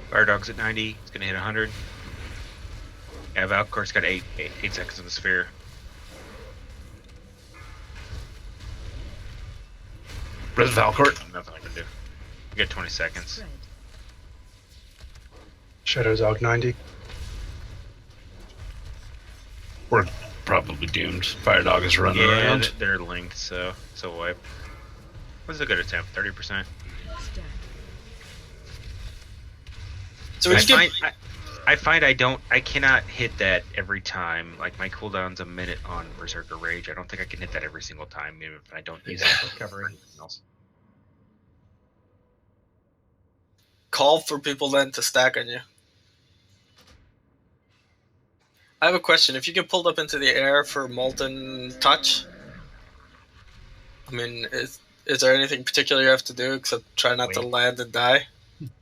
Fire Dog's at 90. It's gonna hit 100. Yeah, Valkor's got 8 seconds in the sphere. Res Valcourt. Nothing I can do. You got 20 seconds. Shadow Dog 90. We're probably doomed. Fire Dog is running Yeah, around. they're linked, so it's a wipe. What's a good attempt? 30%. So when you I find I cannot hit that every time. Like my cooldown's a minute on Berserker Rage. I don't think I can hit that every single time, even if I don't use it for covering anything else. call for people then to stack on you. I have a question. If you get pulled up into the air for Molten Touch, I mean, is there anything particular you have to do except try not to land and die?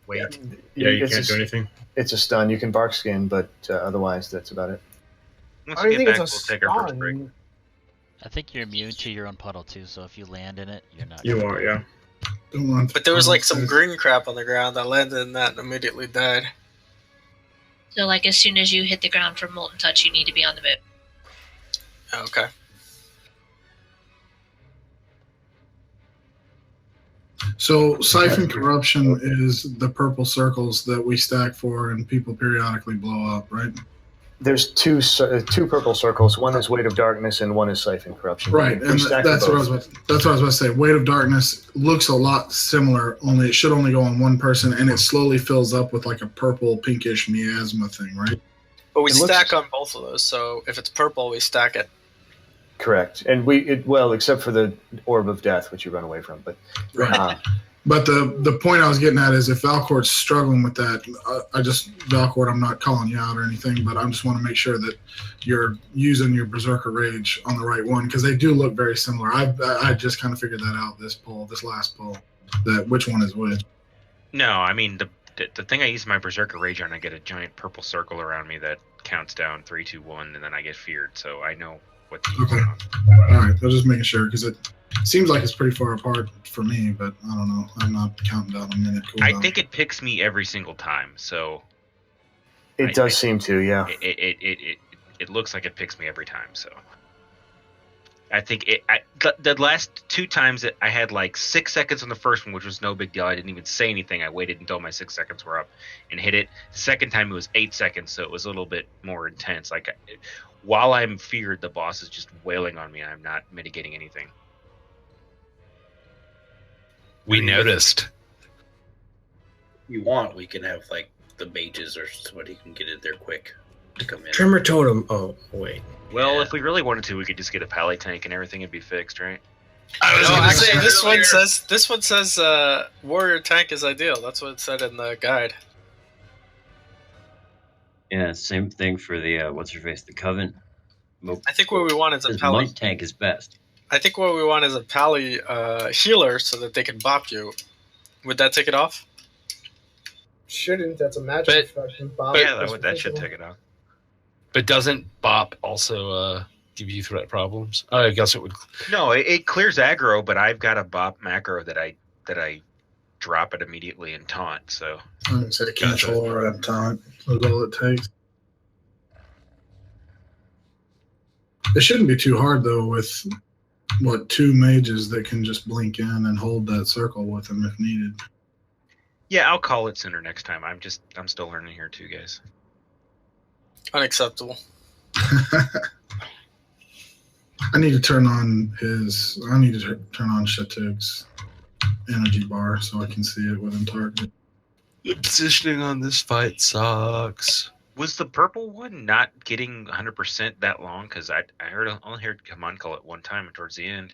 Wait. Yeah, you can't do anything. It's a stun. You can bark skin, but otherwise, that's about it. Once I we don't get think back, it's we'll a take our first break. stun. I think you're immune to your own puddle too, so if you land in it, you're not. You are, yeah. But there was like some green crap on the ground. I landed in that and immediately died. So, like, as soon as you hit the ground for Molten Touch, you need to be on the move. Okay. So Siphon Corruption is the purple circles that we stack for and people periodically blow up, right? There's two purple circles. One is Weight of Darkness, and one is Siphon Corruption. Right, We and stack that's them what I both. was about. That's what I was about to say. Weight of Darkness looks a lot similar, only it should only go on one person, and it slowly fills up with like a purple, pinkish miasma thing, right? But we It looks- stack on both of those, so if it's purple, we stack it. Correct, and well, except for the Orb of Death, which you run away from. But Right. But the point I was getting at is if Valcourt's struggling with that, Valcourt, I'm not calling you out or anything, but I just want to make sure that you're using your Berserker Rage on the right one because they do look very similar. I just kind of figured that out this last poll, that which one is which. No, I mean the thing I use my Berserker Rage on, I get a giant purple circle around me that counts down 3, 2, 1, and then I get feared. So I know what to use Okay. it on. All right, I was just making sure because it seems like it's pretty far apart for me, but I don't know. I'm not counting down a minute. I think it picks me every single time. So it does seem to, yeah. it looks like it picks me every time. So I think the last 2 times that I had like 6 seconds on the first one, which was no big deal. I didn't even say anything. I waited until my 6 seconds were up and hit it. The second time it was 8 seconds, so it was a little bit more intense. Like while I'm feared, the boss is just wailing on me, and I'm not mitigating anything. We noticed. If you want, we can have like the mages or somebody who can get in there quick to come in. Tremor Totem. Oh, wait. Well, if we really wanted to, we could just get a pally tank and everything would be fixed, right? I was No, gonna actually, say this one says warrior tank is ideal. That's what it said in the guide. Yeah, same thing for the what's her face, the Coven. I think what we want is a His pally. might tank is best. I think what we want is a pally healer so that they can bop you. Would that take it off? Shouldn't. That's a magic effect. Bob, Yeah, that should take it off. But doesn't Bop also give you threat problems? Oh, I guess it would. No, it clears aggro, but I've got a bop macro that I drop it immediately and taunt. So I would say cancel or add taunt. That's all it takes. It shouldn't be too hard though. With what, 2 mages that can just blink in and hold that circle with them if needed. yeah, I'll call it sooner next time. I'm still learning here too, guys. Unacceptable. I need to turn on Shatug's energy bar so I can see it when I'm targeted. The positioning on this fight sucks. Was the purple one not getting 100% that long? Because I only heard Haman call it one time towards the end.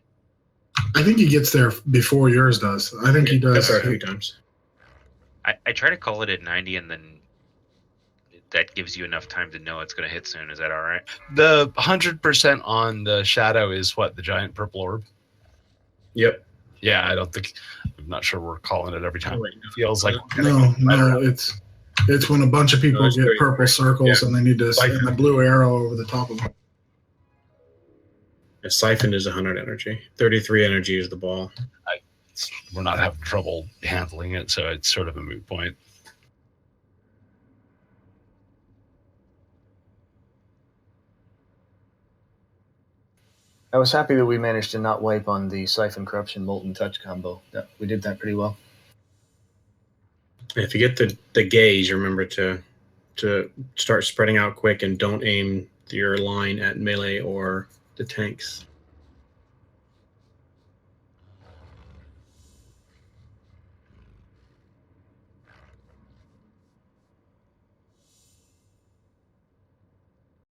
I think he gets there before yours does. I think he does. There a few times. I try to call it at 90, and then that gives you enough time to know it's going to hit soon. Is that all right? The 100% on the shadow is what, the giant purple orb? Yep. Yeah, I'm not sure we're calling it every time. It feels like No, it's when a bunch of people get purple circles and they need to send the blue arrow over the top of them. A siphon is 100 energy. 33 energy is the ball. We're not having trouble handling it, so it's sort of a moot point. I was happy that we managed to not wipe on the Siphon Corruption Molten Touch combo. We did that pretty well. If you get the gaze, remember to start spreading out quick and don't aim your line at melee or the tanks.